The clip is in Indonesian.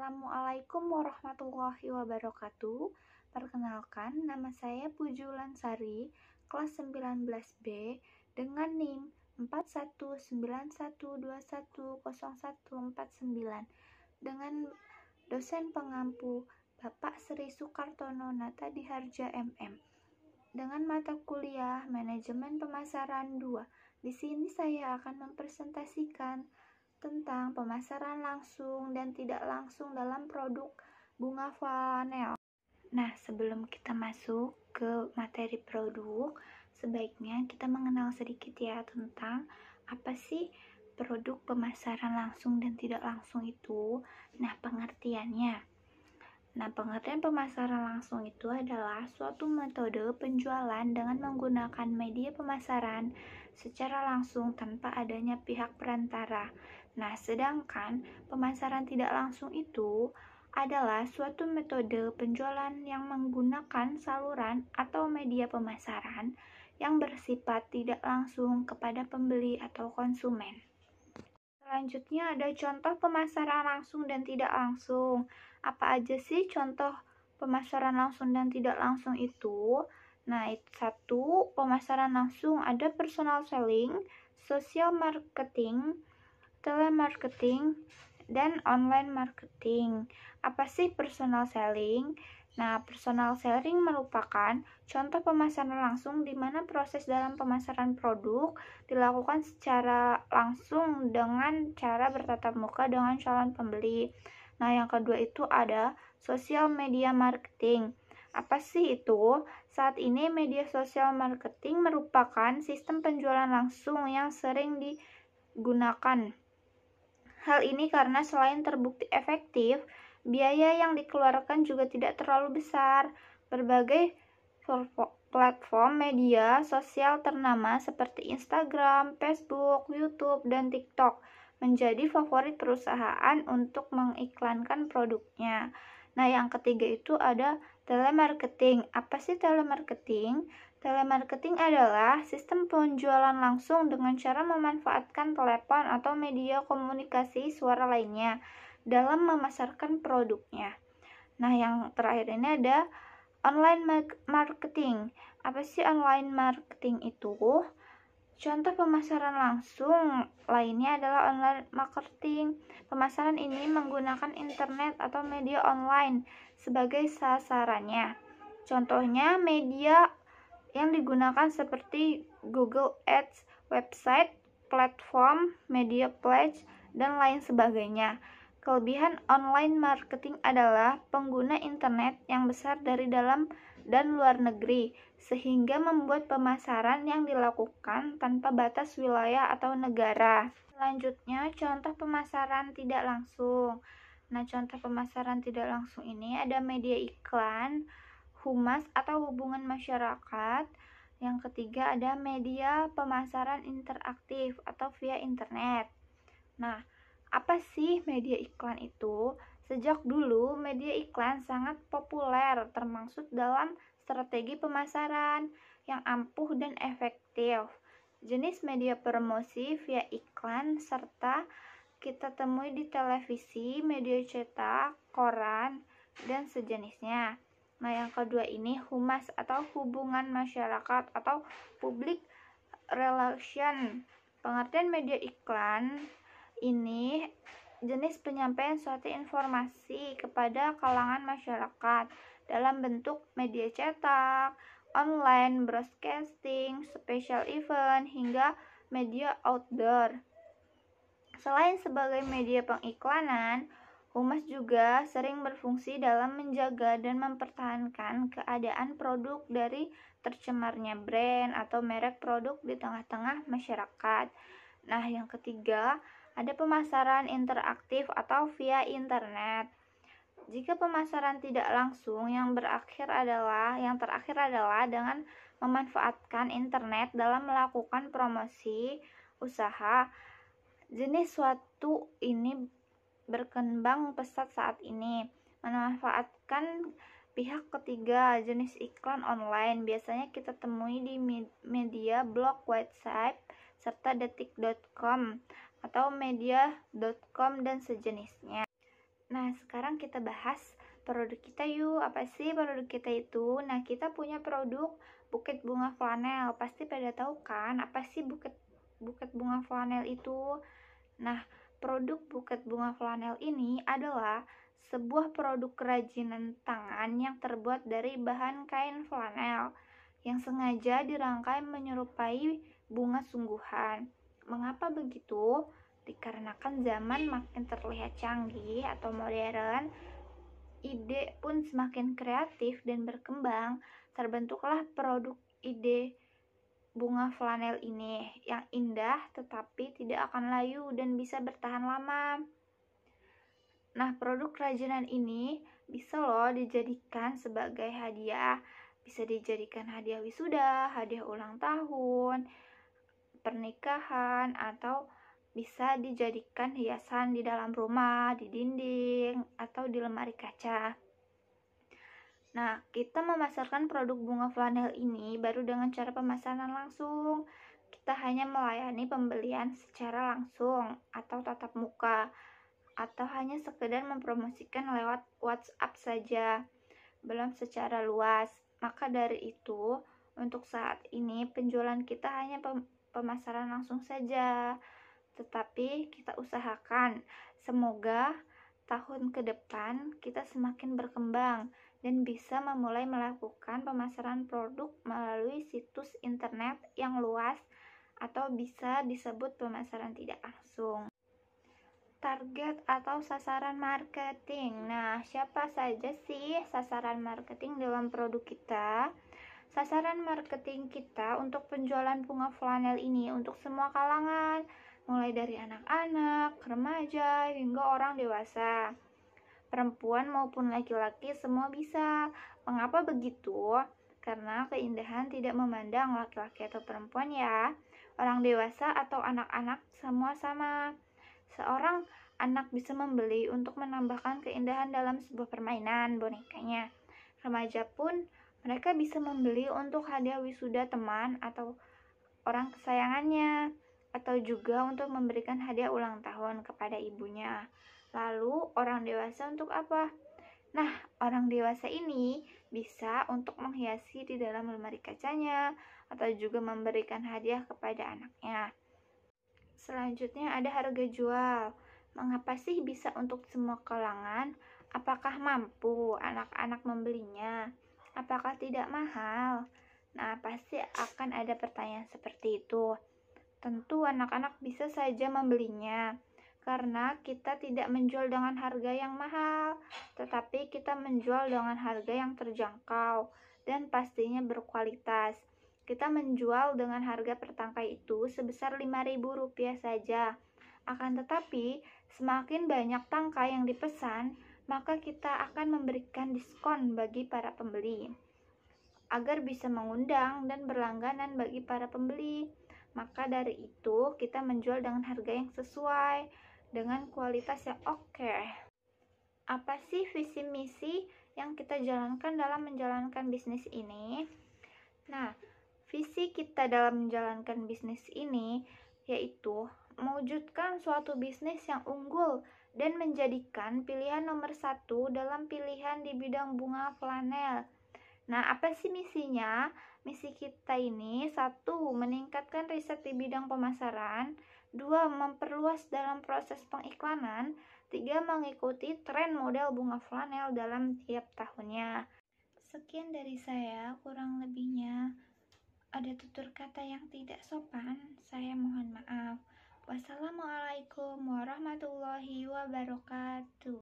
Assalamualaikum warahmatullahi wabarakatuh. Perkenalkan, nama saya Puju Lansari, kelas 19B dengan NIM 4191210149 dengan dosen pengampu Bapak Sri Sukartono Nata Diharja MM dengan mata kuliah Manajemen Pemasaran 2. Di sini saya akan mempresentasikan tentang pemasaran langsung dan tidak langsung dalam produk bunga flanel. Nah, sebelum kita masuk ke materi produk, sebaiknya kita mengenal sedikit ya tentang apa sih produk pemasaran langsung dan tidak langsung itu. Nah, pengertiannya. Pengertian pemasaran langsung itu adalah suatu metode penjualan dengan menggunakan media pemasaran secara langsung tanpa adanya pihak perantara. Sedangkan pemasaran tidak langsung itu adalah suatu metode penjualan yang menggunakan saluran atau media pemasaran yang bersifat tidak langsung kepada pembeli atau konsumen. Selanjutnya ada contoh pemasaran langsung dan tidak langsung. Apa aja sih contoh pemasaran langsung dan tidak langsung itu? Satu, pemasaran langsung ada personal selling, social marketing, telemarketing, dan online marketing. Apa sih personal selling? Personal selling merupakan contoh pemasaran langsung di mana proses dalam pemasaran produk dilakukan secara langsung dengan cara bertatap muka dengan calon pembeli. Yang kedua itu ada social media marketing. Apa sih itu? Saat ini media sosial marketing merupakan sistem penjualan langsung yang sering digunakan. Hal ini karena selain terbukti efektif, biaya yang dikeluarkan juga tidak terlalu besar. Berbagai platform media sosial ternama seperti Instagram, Facebook, YouTube, dan TikTok menjadi favorit perusahaan untuk mengiklankan produknya. Yang ketiga itu ada telemarketing. Apa sih telemarketing? Telemarketing adalah sistem penjualan langsung dengan cara memanfaatkan telepon atau media komunikasi suara lainnya dalam memasarkan produknya. Yang terakhir ini ada online marketing. Apa sih online marketing itu? Contoh pemasaran langsung lainnya adalah online marketing. Pemasaran ini menggunakan internet atau media online sebagai sasarannya. Contohnya media yang digunakan seperti Google Ads, website, platform, media pledge, dan lain sebagainya. Kelebihan online marketing adalah pengguna internet yang besar dari dalam dan luar negeri, sehingga membuat pemasaran yang dilakukan tanpa batas wilayah atau negara. Selanjutnya, contoh pemasaran tidak langsung. Contoh pemasaran tidak langsung ini ada media iklan, humas atau hubungan masyarakat. Yang ketiga ada media pemasaran interaktif atau via internet. Apa sih media iklan itu? Sejak dulu, media iklan sangat populer termasuk dalam strategi pemasaran yang ampuh dan efektif. Jenis media promosi via iklan serta kita temui di televisi, media cetak, koran, dan sejenisnya. Yang kedua ini humas atau hubungan masyarakat atau public relation. Pengertian media iklan ini jenis penyampaian suatu informasi kepada kalangan masyarakat dalam bentuk media cetak, online, broadcasting, special event, hingga media outdoor. Selain sebagai media pengiklanan, humas juga sering berfungsi dalam menjaga dan mempertahankan keadaan produk dari tercemarnya brand atau merek produk di tengah-tengah masyarakat. Yang ketiga, ada pemasaran interaktif atau via internet. Jika pemasaran tidak langsung, yang terakhir adalah dengan memanfaatkan internet dalam melakukan promosi usaha. Jenis suatu ini berkembang pesat saat ini. Memanfaatkan pihak ketiga, jenis iklan online biasanya kita temui di media blog, website, serta detik.com atau media.com dan sejenisnya. Nah, sekarang kita bahas produk kita yuk. Apa sih produk kita itu? Nah, kita punya produk buket bunga flanel. Pasti pada tahu kan apa sih buket buket bunga flanel itu? Nah, produk buket bunga flanel ini adalah sebuah produk kerajinan tangan yang terbuat dari bahan kain flanel yang sengaja dirangkai menyerupai bunga sungguhan. Mengapa begitu? Dikarenakan zaman makin terlihat canggih atau modern, ide pun semakin kreatif dan berkembang, terbentuklah produk ide bunga flanel ini yang indah tetapi tidak akan layu dan bisa bertahan lama. Nah, produk kerajinan ini bisa loh dijadikan sebagai hadiah. Bisa dijadikan hadiah wisuda, hadiah ulang tahun, pernikahan, atau bisa dijadikan hiasan di dalam rumah, di dinding, atau di lemari kaca. Nah, kita memasarkan produk bunga flanel ini baru dengan cara pemasaran langsung. Kita hanya melayani pembelian secara langsung atau tatap muka, atau hanya sekedar mempromosikan lewat WhatsApp saja, belum secara luas. Maka dari itu, untuk saat ini penjualan kita hanya pemasaran langsung saja. Tetapi kita usahakan semoga tahun ke depan kita semakin berkembang dan bisa memulai melakukan pemasaran produk melalui situs internet yang luas atau bisa disebut pemasaran tidak langsung. Target atau sasaran marketing. Nah, siapa saja sih sasaran marketing dalam produk kita? Sasaran marketing kita untuk penjualan bunga flanel ini untuk semua kalangan, mulai dari anak-anak, remaja, hingga orang dewasa. Perempuan maupun laki-laki semua bisa. Mengapa begitu? Karena keindahan tidak memandang laki-laki atau perempuan ya. Orang dewasa atau anak-anak semua sama. Seorang anak bisa membeli untuk menambahkan keindahan dalam sebuah permainan bonekanya. Remaja pun mereka bisa membeli untuk hadiah wisuda teman atau orang kesayangannya, atau juga untuk memberikan hadiah ulang tahun kepada ibunya. Lalu orang dewasa untuk apa? Nah, orang dewasa ini bisa untuk menghiasi di dalam lemari kacanya atau juga memberikan hadiah kepada anaknya. Selanjutnya ada harga jual. Mengapa sih bisa untuk semua kalangan? Apakah mampu anak-anak membelinya? Apakah tidak mahal? Nah, pasti akan ada pertanyaan seperti itu. Tentu anak-anak bisa saja membelinya, karena kita tidak menjual dengan harga yang mahal, tetapi kita menjual dengan harga yang terjangkau dan pastinya berkualitas. Kita menjual dengan harga per tangkai itu sebesar Rp5.000 saja. Akan tetapi, semakin banyak tangkai yang dipesan, maka kita akan memberikan diskon bagi para pembeli, agar bisa mengundang dan berlangganan bagi para pembeli. Maka dari itu, kita menjual dengan harga yang sesuai, dengan kualitas yang oke. Apa sih visi misi yang kita jalankan dalam menjalankan bisnis ini? Nah, visi kita dalam menjalankan bisnis ini yaitu mewujudkan suatu bisnis yang unggul dan menjadikan pilihan nomor 1 dalam pilihan di bidang bunga flanel. Nah, apa sih misinya? Misi kita ini, 1, meningkatkan riset di bidang pemasaran, 2, memperluas dalam proses pengiklanan, 3, mengikuti tren model bunga flanel dalam tiap tahunnya. Sekian dari saya, kurang lebihnya ada tutur kata yang tidak sopan, saya mohon maaf. Wassalamualaikum warahmatullahi wabarakatuh.